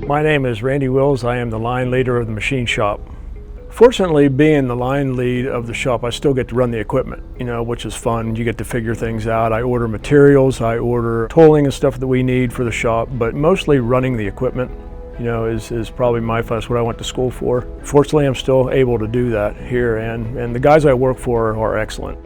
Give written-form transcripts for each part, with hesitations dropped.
My name is Randy Wills. I am the line leader of the machine shop. Fortunately, being the line lead of the shop, I still get to run the equipment, which is fun. You get to figure things out. I order materials, I order tooling and stuff that we need for the shop, but mostly running the equipment, is probably that's what I went to school for. Fortunately, I'm still able to do that here, and the guys I work for are excellent.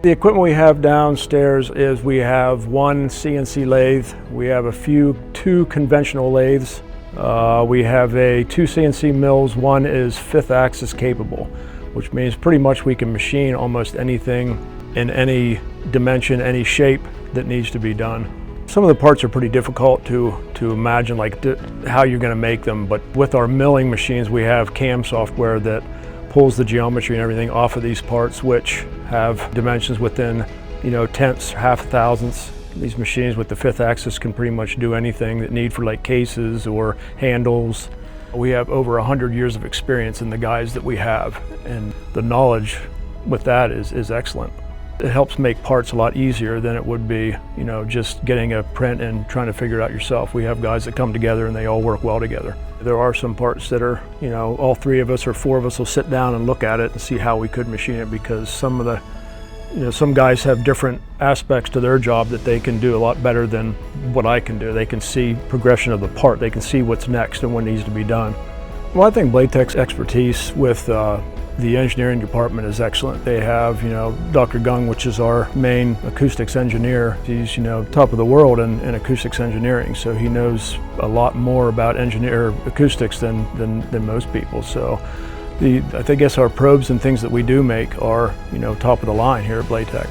The equipment we have downstairs is we have one CNC lathe, we have two conventional lathes. We have two CNC mills. One is 5th axis capable, which means pretty much we can machine almost anything in any dimension, any shape that needs to be done. Some of the parts are pretty difficult to imagine, like how you're going to make them, but with our milling machines we have CAM software that pulls the geometry and everything off of these parts, which have dimensions within tenths, half thousandths. These machines with the 5th axis can pretty much do anything that need for like cases or handles. We have over 100 years of experience in the guys that we have, and the knowledge with that is excellent. It helps make parts a lot easier than it would be, just getting a print and trying to figure it out yourself. We have guys that come together and they all work well together. There are some parts that are, all 3 of us or 4 of us will sit down and look at it and see how we could machine it, because some guys have different aspects to their job that they can do a lot better than what I can do. They can see progression of the part. They can see what's next and what needs to be done. Well, I think Blatek's expertise with the engineering department is excellent. They have, Dr. Gung, which is our main acoustics engineer. He's, top of the world in acoustics engineering, so he knows a lot more about acoustics than most people. So I guess our probes and things that we do make are, top of the line here at Blatek.